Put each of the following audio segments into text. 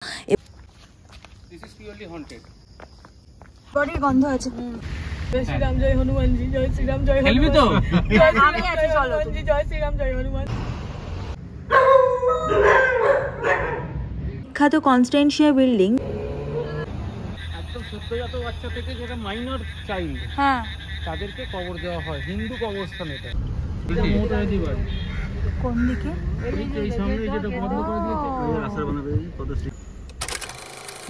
This is purely haunted. বডির গন্ধ আছে। জয় শ্রীরাম জয় হনুমানজি, জয় শ্রীরাম জয় খেলবি তো? আমি আছি, চলো। জয় শ্রীরাম জয় হনুমান। বিখ্যাত কনস্ট্যান্সিয়া বিল্ডিং। একদম সদ্যজাত বাচ্চা থেকে যেটা মাইনর চাইল্ড, হ্যাঁ, তাদেরকে কবর দেওয়া হয়। হিন্দু কবরস্থান এটা। এটা মোটামুটি বাড়ি। কোন দিকে? এই সামনে যেটা বন্ধ করে দিয়েছে, রাস্তা বানাবে পদশ্রী।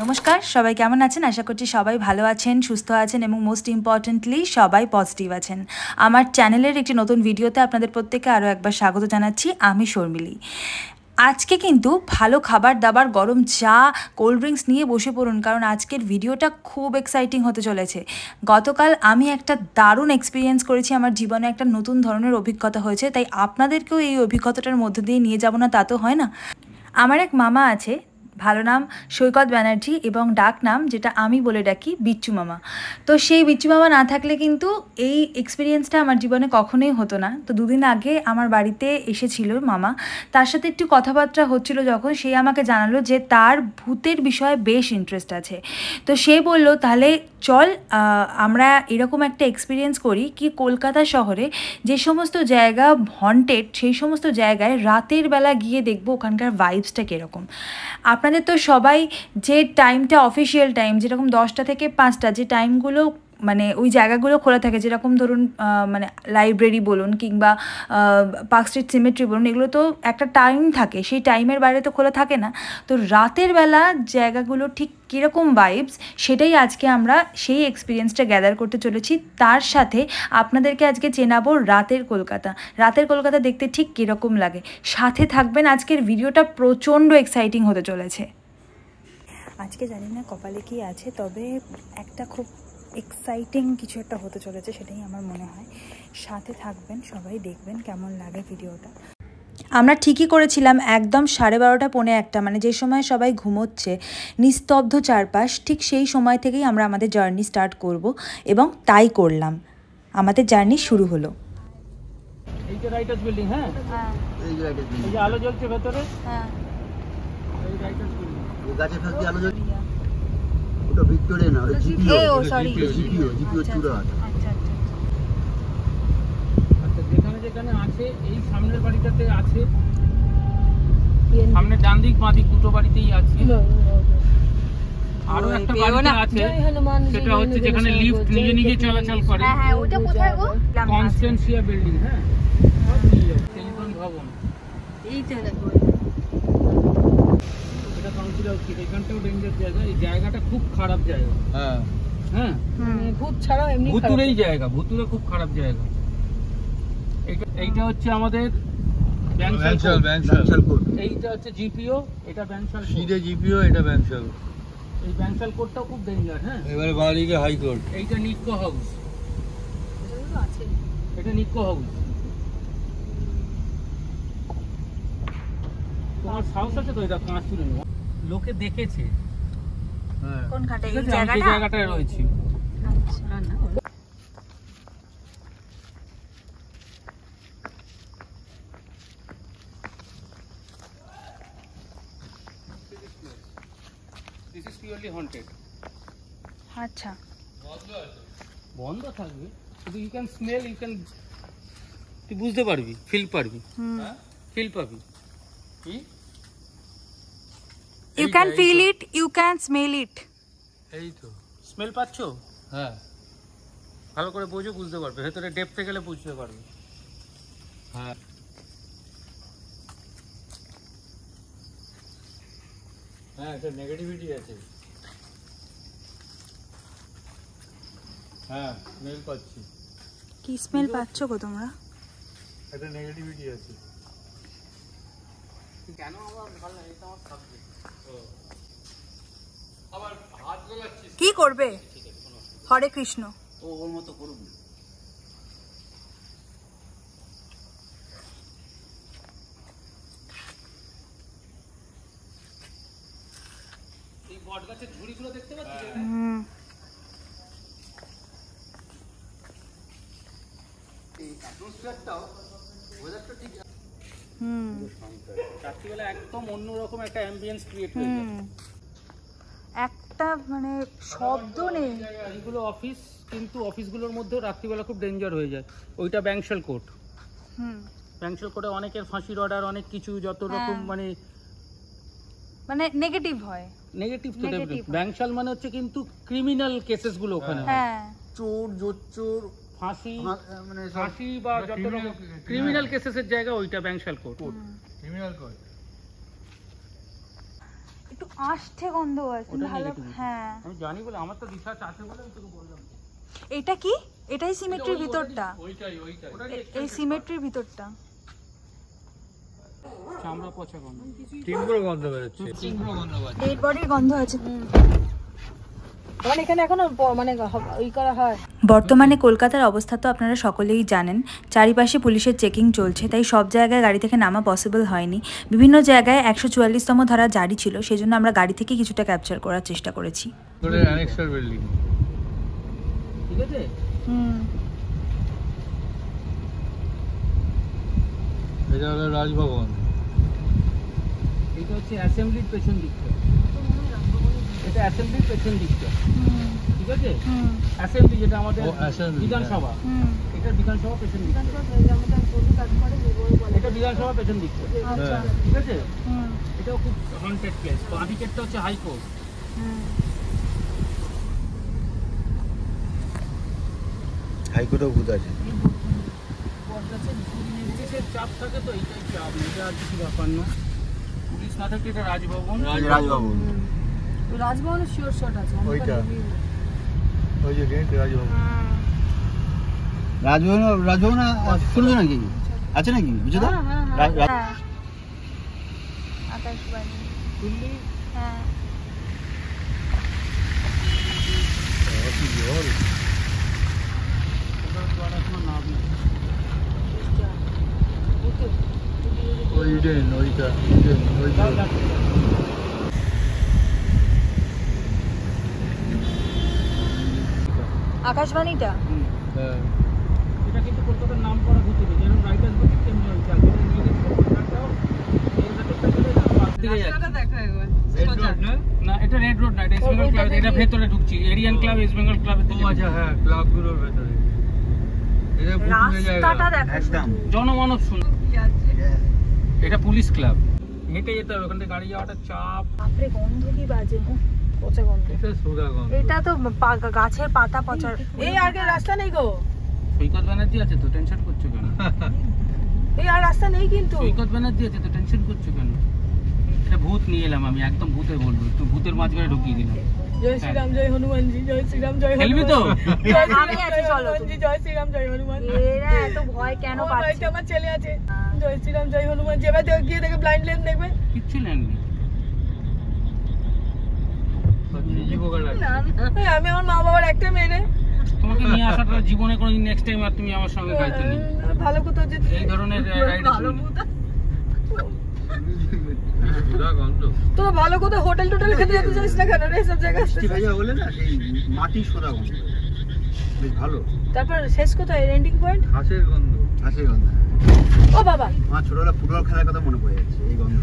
নমস্কার, সবাই কেমন আছেন? আশা করছি সবাই ভালো আছেন, সুস্থ আছেন এবং মোস্ট ইম্পর্টেন্টলি সবাই পজিটিভ আছেন। আমার চ্যানেলের একটি নতুন ভিডিওতে আপনাদের প্রত্যেককে আরও একবার স্বাগত জানাচ্ছি। আমি শর্মিলি। আজকে কিন্তু ভালো খাবার দাবার, গরম চা, কোল্ড ড্রিঙ্কস নিয়ে বসে পড়ুন, কারণ আজকের ভিডিওটা খুব এক্সাইটিং হতে চলেছে। গতকাল আমি একটা দারুণ এক্সপিরিয়েন্স করেছি, আমার জীবনে একটা নতুন ধরনের অভিজ্ঞতা হয়েছে, তাই আপনাদেরকেও এই অভিজ্ঞতাটার মধ্যে দিয়ে নিয়ে যাব না তা তো হয় না। আমার এক মামা আছে, ভালো নাম সৈকত ব্যানার্জি এবং ডাক নাম যেটা আমি বলে ডাকি বিচ্চু মামা। তো সেই বিচ্চু মামা না থাকলে কিন্তু এই এক্সপিরিয়েন্সটা আমার জীবনে কখনোই হতো না। তো দুদিন আগে আমার বাড়িতে এসেছিল মামা, তার সাথে একটু কথাবার্তা হচ্ছিল যখন, সে আমাকে জানালো যে তার ভূতের বিষয়ে বেশ ইন্টারেস্ট আছে। তো সে বলল তাহলে চল আমরা এরকম একটা এক্সপিরিয়েন্স করি কি, কলকাতা শহরে যে সমস্ত জায়গা হন্টেড সেই সমস্ত জায়গায় রাতের বেলা গিয়ে দেখবো ওখানকার ভাইবসটা কীরকম। আপনাদের তো সবাই যে টাইমটা অফিসিয়াল টাইম, যেরকম 10টা থেকে 5টা যে টাইমগুলো মানে ওই জায়গাগুলো খোলা থাকে, যেরকম ধরুন মানে লাইব্রেরি বলুন কিংবা পার্ক স্ট্রিট সিমেট্রি বলুন, এগুলো তো একটা টাইম থাকে, সেই টাইমের বাইরে তো খোলা থাকে না। তো রাতের বেলা জায়গাগুলো ঠিক কীরকম ভাইবস, সেটাই আজকে আমরা সেই এক্সপিরিয়েন্সটা গ্যাদার করতে চলেছি। তার সাথে আপনাদেরকে আজকে চেনাবো রাতের কলকাতা। রাতের কলকাতা দেখতে ঠিক কীরকম লাগে। সাথে থাকবেন, আজকের ভিডিওটা প্রচণ্ড এক্সাইটিং হতে চলেছে। আজকে জানি না কপালে কি আছে, তবে একটা খুব এক্সাইটিং কিছু একটা হতে চলেছে, সেটাই আমার মনে হয়। সাথে থাকবেন, সবাই দেখবেন কেমন লাগে ভিডিওটা। আমরা ঠিকই করেছিলাম, একদম 12:30 পৌনে 1, মানে যে সময় সবাই ঘুমোচ্ছে, নিস্তব্ধ চারপাশ, ঠিক সেই সময় থেকেই আমরা আমাদের জার্নি স্টার্ট করব এবং তাই করলাম। আমাদের জার্নি শুরু হলো। এই যে রাইটার্স বিল্ডিং, হ্যাঁ এই যে রাইটার্স বিল্ডিং, এই যে আলো জ্বলছে ভেতরে, হ্যাঁ এই রাইটার্স বিল্ডিং, এই গাছের ফাঁক দিয়ে আলো জ্বলছে। ওটা ভিক্টোরিয়া না, ওটা জিপিও, ও সরি জিপিও চূড়া। আচ্ছা আচ্ছা আচ্ছা, যেখানে আছে এই সামনের বাড়িটাতে আছে, সামনে ডান দিক বাঁ দিক দুটো বাড়িতেই আছে। আরো একটা বাড়িতে আছে, সেটা হচ্ছে যেখানে লিফট নিজে নিজে চলাচল করে। হ্যাঁ হ্যাঁ, ওটা কোথায় গো? কনস্ট্যান্সিয়া বিল্ডিং, হ্যাঁ টেলিফোন ভবন। এইটা দেখো, এটা কাউন্সিলর অফিস। এখানটাও ডেঞ্জার জায়গা, এই জায়গাটা খুব খারাপ জায়গা। হ্যাঁ হ্যাঁ, ভূত ছাড়া এমনি ভুতুরেই জায়গা, ভুতুরে খুব খারাপ জায়গা। এইটা হচ্ছে আমাদের ব্যাংশাল কোড, এইটা হচ্ছে জিপিও, এটা ব্যাংশাল সিধে জিপিও, এটা ব্যাংশাল। এই ব্যাংশাল কোডটাও খুব ডেঞ্জার। হ্যাঁ, এবারে বাড়িকে হাই কোর্ট। এইটা নিক্কো হাউস, এটা নিক্কো হাউস। তোমার সাহস আছে তো এটা কাঁচ তুলে নেওয়া? লোকে দেখেছে। হ্যাঁ, কোনখানটা? এই জায়গাটায় রয়েছে। আচ্ছা না, this is purely haunted. আচ্ছা, বন্ধ থাকবে, শুধু you can smell, you can, তুই বুঝতে পারবি, ফিল পারবি, ফিল পাবি। কি you can feel it, you can smell it. এই তো স্মেল পাচ্ছো? হ্যাঁ, ভালো করে বোঝো, বুঝতে পারবে, ভেতরে ডেপথে গেলে বুঝতে পারবে। হ্যাঁ হ্যাঁ, একটা নেগেটিভিটি আছে। হ্যাঁ, স্মেল পাচ্ছি। কি স্মেল পাচ্ছো গো তোমরা? একটা নেগেটিভিটি আছে। কেন আমার ভালো লাগে, এটা আমার সাবজেক্ট। আবার হাত গোলাচ্ছিস, কি করবে? হরে কৃষ্ণ। ওর মতো করুন। এই বট গাছের ঝুড়িগুলো দেখতে পাচ্ছিস? এই অ্যাটমসফিয়ারটাও, ওয়েদারটা ঠিক রাত্রিবেলা একদম অন্যরকম একটা অ্যাম্বিয়েন্স ক্রিয়েট হয়ে যায়। একটা মানে শব্দ নেই। এইগুলো অফিস, কিন্তু অফিসগুলোর মধ্যেও রাত্রিবেলা খুব ডেঞ্জার হয়ে যায়। ওইটা ব্যাংশাল কোর্ট। ব্যাংশাল কোর্টে অনেকের ফাঁসির অর্ডার, অনেক কিছু যত রকম মানে নেগেটিভ হয়। নেগেটিভ তো ব্যাংশাল মানে হচ্ছে কিন্তু ক্রিমিনাল কেসেস গুলো ওখানে। হ্যাঁ, চোর, জোচ্চোর, ফাঁসি, মানে ফাঁসি বা যত রকম ক্রিমিনাল কেসেসের জায়গা ওইটা ব্যাংশাল কোর্ট। ক্রিমিনাল কোর্ট একটু আষ্টে গন্ধ আছে ভালো। হ্যাঁ আমি জানি বলে, আমার তো রিসার্চ আছে বলে আমি তোকে বললাম। এটা কি? এটাই সিমেট্রির ভিতরটা? ওইটাই এই সিমেট্রির ভিতরটা চামড়া পচা গন্ধ, তীব্র গন্ধ বেরোচ্ছে, তীব্র গন্ধ আছে, ডেড বডির গন্ধ আছে। মানে এখানে এখনো মানে ওই করা হয়। বর্তমানে কলকাতার অবস্থা তো আপনারা সকলেই জানেন, চারিপাশে পুলিশের চেকিং চলছে, তাই সব জায়গায় গাড়ি থেকে নামা পসিবল হয়নি। বিভিন্ন জায়গায় 144তম ধারা জারি ছিল, সেজন্য আমরা গাড়ি থেকে কিছুটা ক্যাপচার করার চেষ্টা করেছি। বিল্ডিং ঠিক আছে। এটা হলো রাজভবন, এটা হচ্ছে অ্যাসেম্বলির পেছন দিকটা, এটা অ্যাসেম্বলির পেছন দিকটা, ঠিক আছে। অ্যাসেম্বলি যেটা আমাদের বিধানসভা, এটা বিধানসভা পেছন দিকটা, এটা বিধানসভা পেছন দিকটা, ঠিক আছে। এটাও খুব হন্টেড প্লেস। বাদিকেরটা হচ্ছে হাইকোর্ট। হাইকোর্টেও ভূত আছে। পুলিশের চাপ থাকে তো, এইটাই চাপ, এটা আর কিছু ব্যাপার না। পুলিশ না থাকলে এটা রাজভবন। রাজভবন, রাজভবনের শিওর শট আছে ওইটা ওই যে গেট রাজভবন। রাজভবন শুনবে নাকি? আছে নাকি বুঝে দাও? আকাশবাণী দিল্লি। হ্যাঁ, আকাশবাণীটা এটা কিন্তু কলকাতার নাম করা ভূতুরে, যেরকম রাইটার্স বলছি তেমনি ওইটা। নিয়ে গেছে কলকাতাটাও এর ভেতরটা চলে যাবে, বাদ দিকে যাচ্ছে। না, এটা রেড রোড না, এটা ইস্ট বেঙ্গল ক্লাব। এটা ভেতরে ঢুকছি, এরিয়ান ক্লাব, ইস্ট বেঙ্গল ক্লাবের দিকে। আচ্ছা, হ্যাঁ, ক্লাবগুলোর ভেতরে। এটা ভূতুরে রাস্তাটা জায়গা দেখো একদম। জনমানব শুন, এটা পুলিশ ক্লাব। হেঁটে যেতে হবে, ওখান থেকে গাড়ি যাওয়াটা চাপ। বাপরে গন্ধ কি বাজে, পচা গন্ধ। এটা সোদা গন্ধ। এটা তো গাছের পাতা পচা। এই আগে রাস্তা নেই গো, সৈকত ব্যানার্জি আছে তো, টেনশন করছো কেন? এই আর রাস্তা নেই কিন্তু। সৈকত ব্যানার্জি আছে তো, টেনশন করছো কেন? এটা ভূত নিয়ে এলাম আমি, একদম ভূতে বলবো, একটু ভূতের মাঝখানে ঢুকিয়ে দিলাম। জয় শ্রীরাম জয় হনুমানজি, জয় শ্রীরাম জয় খেলবি তো? আমি আছি, চলো। জয় শ্রীরাম জয় হনুমান। এরা এত ভয় কেন পাচ্ছে? আমার ছেলে আছে, জয় শ্রীরাম জয় হনুমান। যেভাবে গিয়ে দেখে ব্লাইন্ড লেন দেখবে, কিচ্ছু নেননি। আমি আমার মা বাবার একটা মেয়ে রে। তোমাকে নিয়ে আসাটা জীবনে কোনোদিন নেক্সট টাইম আর তুমি আমার সঙ্গে গাইতে নেই। ভালো কোথাও যেতে এই ধরনের রাইড তোরা ভালো কোথাও হোটেল টোটেল খেতে যেতে চাইছ না কেন রে? সব জায়গায় বলে না, সেই মাটি সোদা গন্ধ, বেশ ভালো। তারপর শেষ কোথায় এন্ডিং পয়েন্ট? হাঁসের গন্ধ, হাঁসের গন্ধ। ও বাবা, আমার ছোটবেলা ফুটবল খেলার কথা মনে পড়ে যাচ্ছে এই গন্ধ।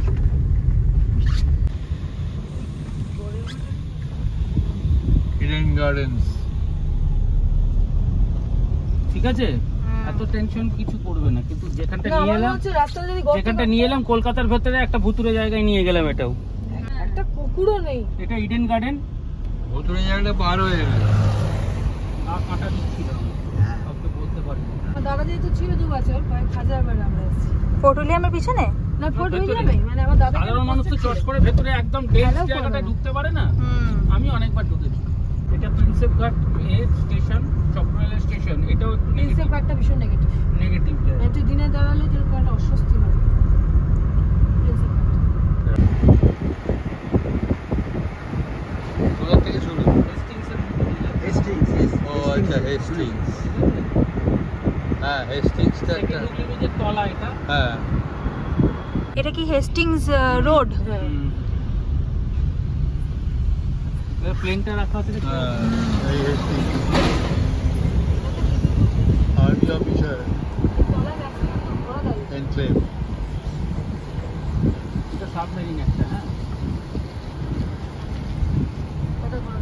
ইডেন গার্ডেন্স, ঠিক আছে। এত টেনশন কিছু করবে না, কিন্তু যেখানটা নিয়ে এলাম, রাস্তাটা যদি যেখানটা নিয়ে এলাম কলকাতার ভেতরে একটা ভুতুরে জায়গায় নিয়ে গেলাম। এটাও একটা কুকুরও নেই। এটা ইডেন গার্ডেন। ভুতুরে জায়গাটা পার হয়ে গেল। কাঁটা দিচ্ছিল, কাউকে বলতে পারিনি। দাদা যেহেতু ছিল 2 বছর, কয়েক হাজার বার আমরা এসেছি। ফোর্টুলিয়ামের পিছনে না ফোর্ট হয়ে যাবে, মানে আমার দাদা সাধারণ মানুষ তো চট করে ভেতরে একদম ডেন্স জায়গাটা ঢুকতে পারে না। আমি অনেকবার ঢুকেছি। এটা প্রিন্সেপ ঘাট স্টেশন, চক্ররেল স্টেশন। এটাও একটু প্রিন্সেপ ঘাটটা ভীষণ নেগেটিভ। নেগেটিভ জায়গা। একটু দিনে দাঁড়ালে যেরকম একটা অস্বস্তি হয় প্রিন্সেপ ঘাট। কোথা থেকে শুরু? হেস্টিংস। ও আচ্ছা, হেস্টিংস। হ্যাঁ, হেস্টিংসটা একটা ব্রিজের তলা এটা। হ্যাঁ। এটা কি হেস্টিংস রোড? প্লেনটা রাখা আছে। হ্যাঁ, এই হেস্টিংস। Army officer enclave. এটা সাবমেরিন একটা। হ্যাঁ, কত বড়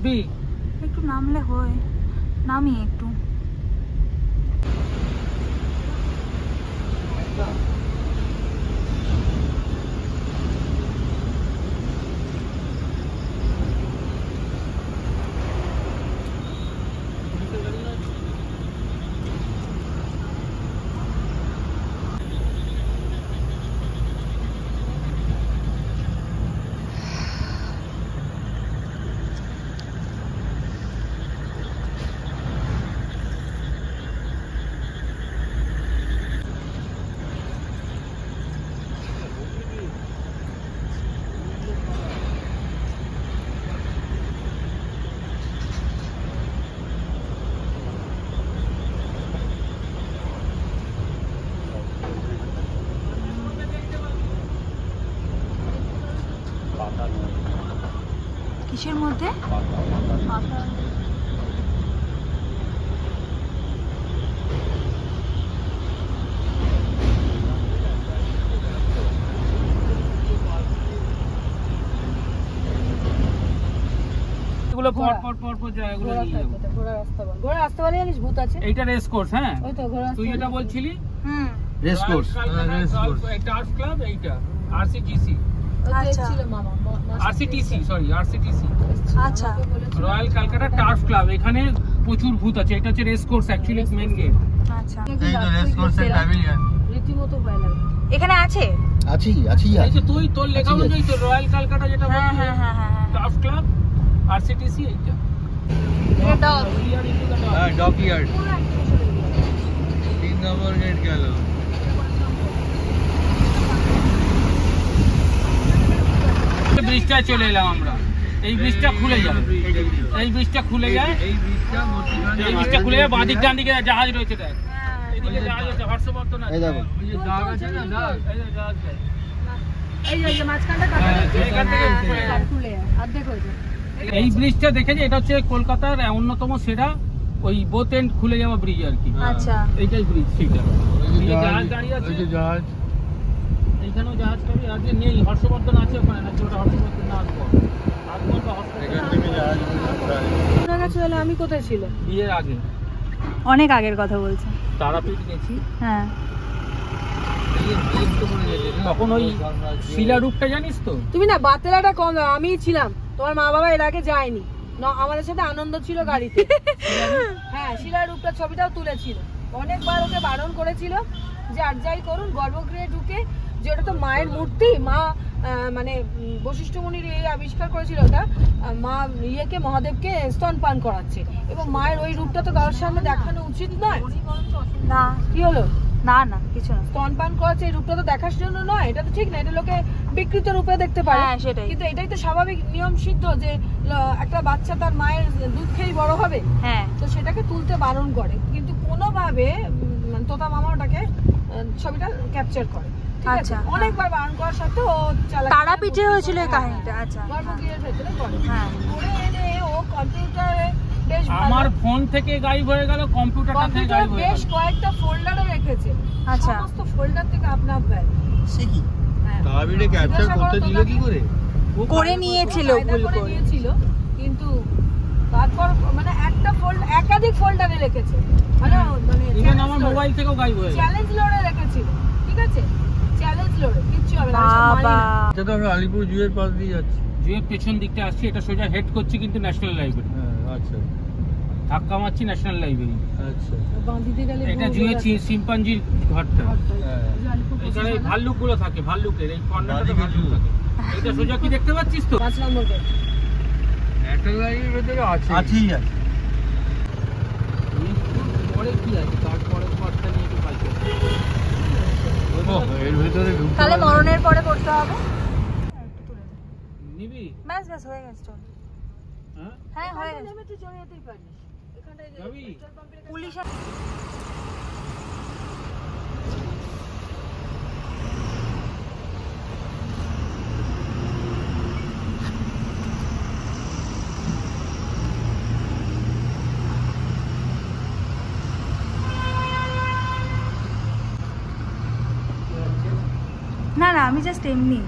নামবি? একটু নামলে হয়, নামি একটু। কিসের মধ্যে? এগুলো পর জায়গাগুলো নিয়ে যাবো। ঘোড়া রাস্তা বল, ঘোড়া রাস্তা বলে জানিস ভূত আছে। এইটা রেস কোর্স। হ্যাঁ ওই তো ঘোড়া তুই যেটা বলছিলি রেস কোর্স। টার্ফ ক্লাব, এইটা আরসিটিসি। আচ্ছা ছিল মামা আরসিটিসি, সরি আরসিটিসি। আচ্ছা, রয়্যাল ক্যালকাটা টার্ফ ক্লাব। এখানে প্রচুর ভূত আছে। এটা হচ্ছে race course, actually main gate. আচ্ছা, এই তো রেস কোর্সের প্যাভিলিয়ন রীতিমতো ভয় লাগে। এখানে আছে। আছি এই যে তুই তোর লেখা অনুযায়ী তো রয়্যাল ক্যালকাটা যেটা হ্যাঁ বলছিস, হ্যাঁ হ্যাঁ হ্যাঁ। টার্ফ ক্লাব, আরসিটিসি, এইটা। এটা ডগ। হ্যাঁ, ডক ইয়ার্ড 3 নম্বর গেট গেল। ব্রিজটা চলে এলাম আমরা। এই ব্রিজটা খুলে যায়, এই ব্রিজটা খুলে যায়, এই ব্রিজটা খুলে যায়। বাঁ দিক ডান দিকে জাহাজ রয়েছে, দেখ এইদিকে জাহাজ আছে, হর্ষবর্ধন আছে। এই দেখো ওই যে দাগ আছে না, দাগ, এই যে জাহাজ আছে। এই যে মাঝখানটা কাটা আছে, এখান থেকে খুলে যায়। খুলে অর্ধেক হয়ে যায়। এই ব্রিজটা দেখেছি, এটা হচ্ছে কলকাতার অন্যতম সেরা ওই বোথ এন্ড খুলে যাওয়া ব্রিজ আর কি। আচ্ছা, এইটাই ব্রিজ, সেটা। এই যে জাহাজ দাঁড়িয়ে আছে, জাহাজ এইখানেও জাহাজ টাবি আছে। নেই, হর্ষবর্ধন আছে ওখানে, নাকি ওটা হর্ষবর্ধন না আকবর বা হর্ষবর্ধন চলে। আমি কোথায় ছিল? বিয়ের আগে, অনেক আগের কথা বলছে। তারাপীঠ গেছি, হ্যাঁ, তখন ওই শিলা রূপটা জানিস তো? তুমি না বাতেলাটা কম দাও, আমিই ছিলাম। তোমার মা বাবা এর আগে যায়নি, আমাদের সাথে আনন্দ ছিল গাড়িতে। হ্যাঁ, শিলার রূপটা ছবিটাও তুলেছিল। অনেকবার ওকে বারণ করেছিল যে আর যাই করুন গর্ভগৃহে ঢুকে, যে ওটা তো মায়ের মূর্তি। মা মানে বশিষ্ঠ মুনির এই আবিষ্কার করেছিল ওটা, মা ইয়েকে মহাদেবকে স্তনপান করাচ্ছে, এবং মায়ের ওই রূপটা তো কারোর সামনে দেখানো উচিত নয়। না কি হলো? না না কিছু না। স্তনপান করাচ্ছে, এই রূপটা তো দেখার জন্য নয়, এটা তো ঠিক না। এটা লোকে বিকৃত রূপে দেখতে পারে। হ্যাঁ, সেটাই। কিন্তু এটাই তো স্বাভাবিক নিয়ম সিদ্ধ যে একটা বাচ্চা তার মায়ের দুধ খেয়েই বড় হবে। হ্যাঁ, তো সেটাকে তুলতে বারণ করে, কিন্তু কোনোভাবে তোতা মামা ওটাকে ছবিটা ক্যাপচার করে। ঠিক আছে, আচ্ছা, অনেকবার বারণ করার সত্ত্বেও ও চালাকি তারাপীঠে হয়েছিল এই কাহিনীটা। আচ্ছা, গর্ভগৃহের ভেতরে করে। হ্যাঁ। করে এনে ও কম্পিউটারে বেশ আমার ফোন থেকে গায়েব হয়ে গেল, কম্পিউটারটা থেকে গায়েব হয়ে বেশ গেল। কয়েকটা ফোল্ডারে রেখেছে। আচ্ছা। সমস্ত ফোল্ডার থেকে আপনা আপ গায়েব। সে কি হ্যাঁ। তারাপীঠে ক্যাপচার করতে দিল কি করে? করে নিয়েছিল কায়দা ভুল করে করে। নিয়েছিল, কিন্তু তারপর মানে একটা একাধিক ফোল্ডারে রেখেছে। মানে ইভেন আমার মোবাইল থেকেও গায়েব হয়ে গেল। চ্যালেঞ্জ লোডে রেখেছিল। ঠিক আছে, চ্যালেঞ্জ লোডে কিচ্ছু হবে না। বাবা, এটা তো আমরা আলিপুর জুয়ের পাশ দিয়ে যাচ্ছি। জুয়ের পেছন দিকটা আসছি, এটা সোজা হেড করছি কিন্তু ন্যাশনাল লাইব্রেরি। হ্যাঁ, আচ্ছা ধাক্কা মারছি ন্যাশনাল লাইব্রেরি। আচ্ছা। বাঁধিতে গেলে এটা জুয়ে শিম্পাঞ্জির ঘরটা। হ্যাঁ। এখানে এই ভাল্লুক গুলো থাকে, ভাল্লুকের এই কর্নারটাতে ভাল্লুক থাকে। এটা সোজা কি দেখতে পাচ্ছিস তো? 5 নম্বর গেট। ন্যাশনাল লাইব্রেরির ভেতরে আছে। আছেই আছে। পরে কি আছে? তারপরে ঘরটা নিয়ে একটু কাজ করতে এর ভেতরে ঢুকতে তাহলে পারবে? মরণের পরে করতে হবে। নিবি? ব্যাস ব্যাস হয়ে গেছে, চল। হ্যাঁ হ্যাঁ, হয়ে গেছে। নেমে তুই চলে যেতেই পারিস। এখানটায় যে যাবি? পেট্রোল পাম্পের কাছে পুলিশ না না, আমি জাস্ট এমনি।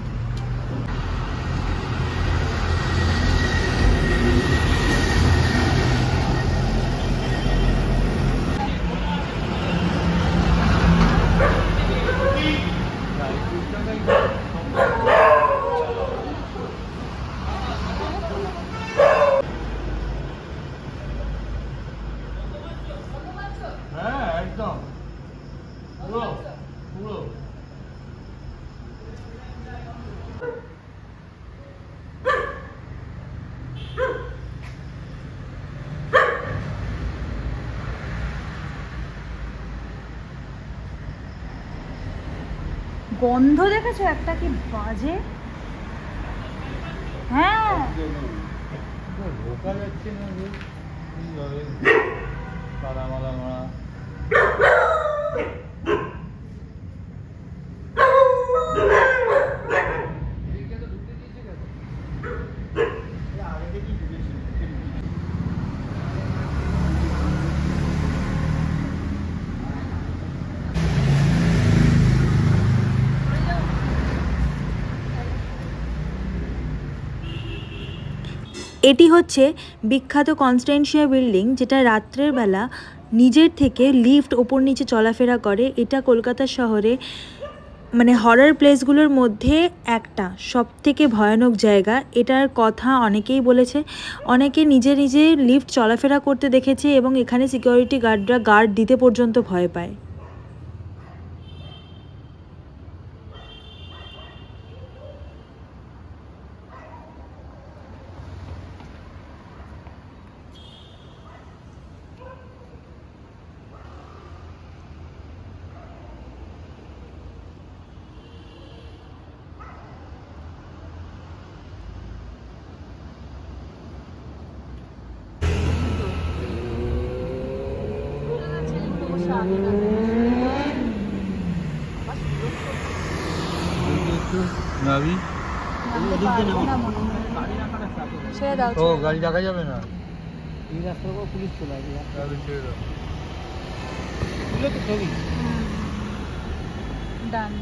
গন্ধ দেখেছো একটা কি বাজে। হ্যাঁ ঢোকা যাচ্ছে না যে কাদা মালা মারা। এটি হচ্ছে বিখ্যাত কনস্ট্যান্সিয়া বিল্ডিং, যেটা রাত্রের বেলা নিজের থেকে লিফট ওপর নিচে চলাফেরা করে। এটা কলকাতা শহরে মানে হরর প্লেসগুলোর মধ্যে একটা সবথেকে ভয়ানক জায়গা। এটার কথা অনেকেই বলেছে, অনেকে নিজে নিজে লিফট চলাফেরা করতে দেখেছে এবং এখানে সিকিউরিটি গার্ডরা গার্ড দিতে পর্যন্ত ভয় পায়। গাড়ি রাখা যাবে না, এই রাস্তার উপর পুলিশ চলে আসবে। ছবি ডান।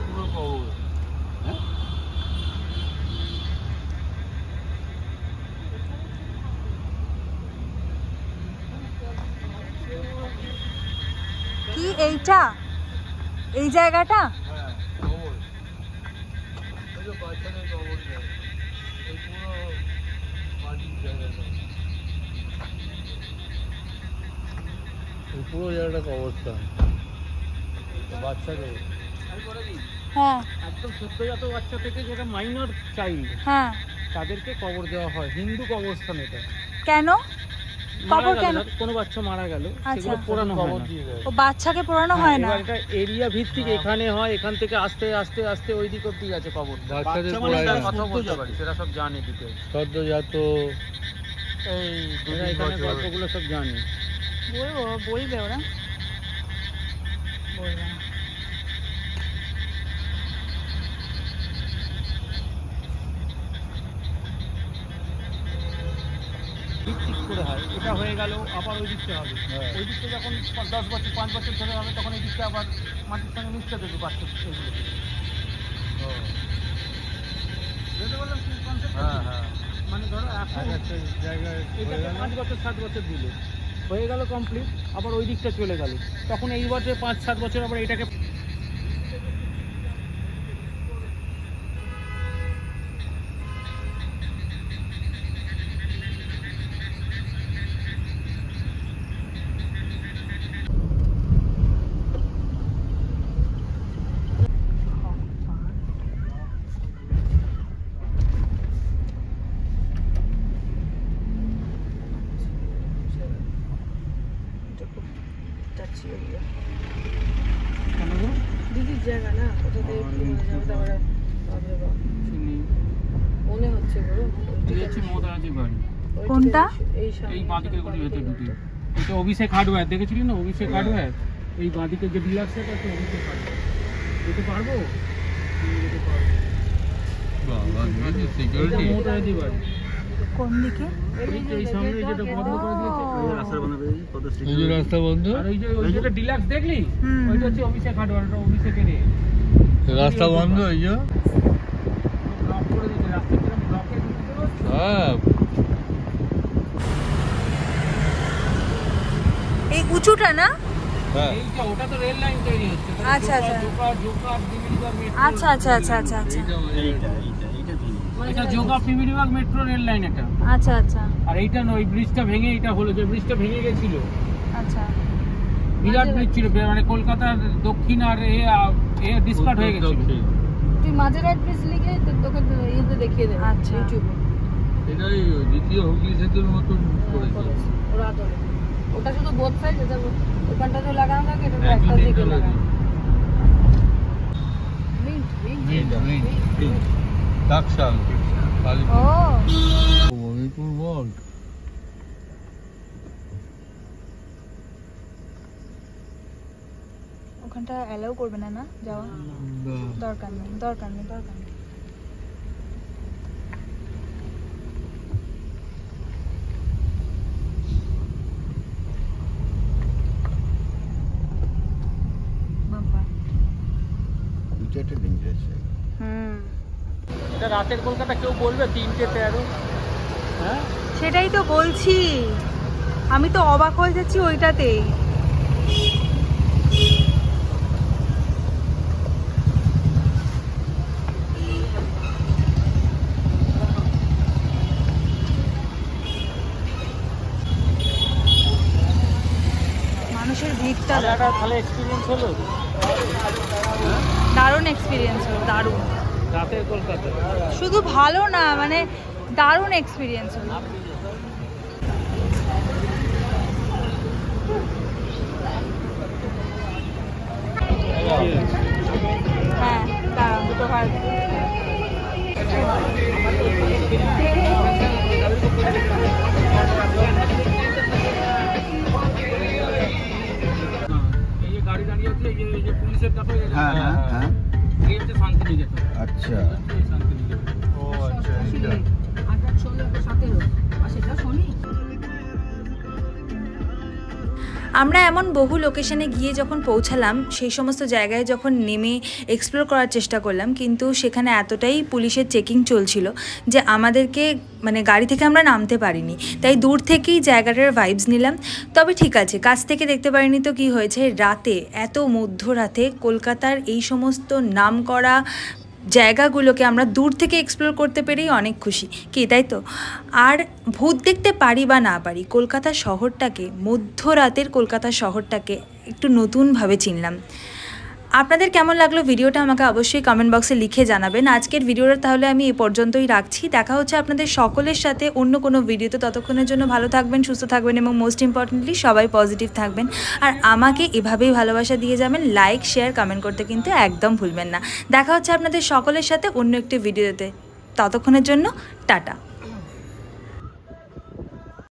পুরো কবর। কি এইটা, এই জায়গাটা? হ্যাঁ কবর, ওই যে বাচ্চাদের কবর দেয়, এই পুরো মাটির জায়গাটা, এই পুরো জায়গাটা কবরস্থান বাচ্চাদের। হ্যাঁ একদম সদ্যজাত বাচ্চা থেকে যেটা মাইনর চাইল্ড, হ্যাঁ। তাদেরকে কবর দেওয়া হয়। হিন্দু কবরস্থান এটা। কেন কবর কেন? কোনো বাচ্চা মারা গেল, আচ্ছা। সেগুলো পোড়ানো হয় না। ও বাচ্চাকে পোড়ানো হয় না? এবার এটা এরিয়া ভিত্তিক, এখানে হয়, এখান থেকে আস্তে আস্তে আস্তে ওই দিক অব্দি আছে কবর। বাচ্চাদের কথা বলতে পারি, সেটা সব জানে ডিটেইলস। সদ্যজাত এই এখানে গল্পগুলো সব জানে। বলবে ওরা, বলবে না। ঠিক করে হয়, এটা হয়ে গেল, আবার ওই দিকটা হবে। ওই দিকটা যখন 10 বছর 5 বছর ধরে হবে, তখন এই দিকটা আবার মাটির সঙ্গে মিশতে দেবে বাচ্চা এগুলো। হ্যাঁ হ্যাঁ, মানে ধরো এখন একটা জায়গায় 5 বছর 7 বছর দিলে হয়ে গেল কমপ্লিট, আবার ওই দিকটা চলে গেল, তখন এই বছর 5-7 বছর আবার এটাকে দিদির জায়গা না, কোথা থেকে কি হয়ে যাবে, তারপরে বাপরে বাপ মনে হচ্ছে গো। কোনটা? এই বাঁদিকে করে ভেতর ঢুকে, এটা অভিষেক হার্ডওয়্যার দেখেছিলি না? অভিষেক হার্ডওয়্যার, এই বাঁদিকে যে ডিলাক্স আছে অভিষেক হার্ডওয়্যার। যেতে পারবো? যেতে পারবো। বাবা সিকিউরিটি মোটা আছে বাড়ি। কোন দিকে? এই সামনে যেটা বন্ধ করে দিয়েছে, এই রাস্তা বানাবে, কত এই যে রাস্তা বন্ধ। আর ওই যেটা ডিলাক্স দেখলি, ওইটা হচ্ছে অভিষেক হার্ডওয়্যার, ওটা অভিষেকের রাস্তা বন্ধ। এই যে ব্লক করে দিয়েছে রাস্তা, কিরকম ব্লকে সব। এই উঁচুটা না? হ্যাঁ এইটা, ওটা তো রেল লাইন তৈরি হচ্ছে। আচ্ছা আচ্ছা আচ্ছা আচ্ছা আচ্ছা আচ্ছা আচ্ছা। এটা জোকা পিবিডিবাগ মেট্রো রেল লাইন এটা। আচ্ছা আচ্ছা। আর এইটা নয়, ব্রিজটা ভেঙে এটা হলো, যে ব্রিজটা ভেঙে গেছিল। আচ্ছা। বিরাট ব্রিজ ছিল, মানে কলকাতার দক্ষিণ আর এ ডিসকাট হয়ে গেছিল। তুই মাঝের অ্যাড্রেস লিখে তোকে ইয়েতে দেখিয়ে দেবে আচ্ছা। ইউটিউবে। এটাই দ্বিতীয় হুগলি সেতুর মতন করেছে। ওরা ধরে ওটা শুধু বোথ সাইড, এটা ওখানটাতে লাগানো থাকে, এটা একটা দিকে লাগানো। টাকশাল ও মণিপুর ওয়ার্ল্ড। ওখানটা অ্যালাউ করবে না, না যাওয়া? দরকার নেই, দরকার নেই, দরকার নেই। এটা একটা ডেঞ্জারাস জায়গা। এটা রাতের কলকাতা কেউ বলবে 3:13? হ্যাঁ সেটাই তো বলছি, আমি তো অবাক হয়ে যাচ্ছি ওইটাতে। মানুষের ভিড়টা তাহলে এক্সপিরিয়েন্স হলো, দারুণ এক্সপিরিয়েন্স হলো, দারুণ। রাতের কলকাতা শুধু ভালো না, মানে দারুণ এক্সপিরিয়েন্স হলো। হ্যাঁ দাঁড়াও, দুটো কাজ। এই যে গাড়ি দাঁড়িয়ে আছে, এই যে পুলিশের কাছে, হ্যাঁ হ্যাঁ হ্যাঁ এই হচ্ছে শান্তিনিকেতন। আচ্ছা শান্তিনিকেতন। ও আচ্ছা এইটা 1817 আর সেটা শনি। আমরা এমন বহু লোকেশনে গিয়ে যখন পৌঁছালাম, সেই সমস্ত জায়গায় যখন নেমে এক্সপ্লোর করার চেষ্টা করলাম, কিন্তু সেখানে এতটাই পুলিশের চেকিং চলছিল যে আমাদেরকে মানে গাড়ি থেকে আমরা নামতে পারিনি। তাই দূর থেকেই জায়গাটার ভাইবস নিলাম। তবে ঠিক আছে, কাছ থেকে দেখতে পারিনি তো কি হয়েছে, রাতে এত মধ্যরাতে কলকাতার এই সমস্ত নামকরা জায়গাগুলোকে আমরা দূর থেকে এক্সপ্লোর করতে পেরেই অনেক খুশি, কি তাই তো? আর ভূত দেখতে পারি বা না পারি, কলকাতা শহরটাকে, মধ্যরাতের কলকাতা শহরটাকে একটু নতুনভাবে চিনলাম। আপনাদের কেমন লাগলো ভিডিওটা আমাকে অবশ্যই কমেন্ট বক্সে লিখে জানাবেন। আজকের ভিডিওটা তাহলে আমি এই পর্যন্তই রাখছি। দেখা হচ্ছে আপনাদের সকলের সাথে অন্য কোনো ভিডিওতে। ততক্ষণের জন্য ভালো থাকবেন, সুস্থ থাকবেন এবং মোস্ট ইম্পর্টেন্টলি সবাই পজিটিভ থাকবেন। আর আমাকে এভাবেই ভালোবাসা দিয়ে যাবেন। লাইক, শেয়ার, কমেন্ট করতে কিন্তু একদম ভুলবেন না। দেখা হচ্ছে আপনাদের সকলের সাথে অন্য একটি ভিডিওতে। ততক্ষণের জন্য টাটা।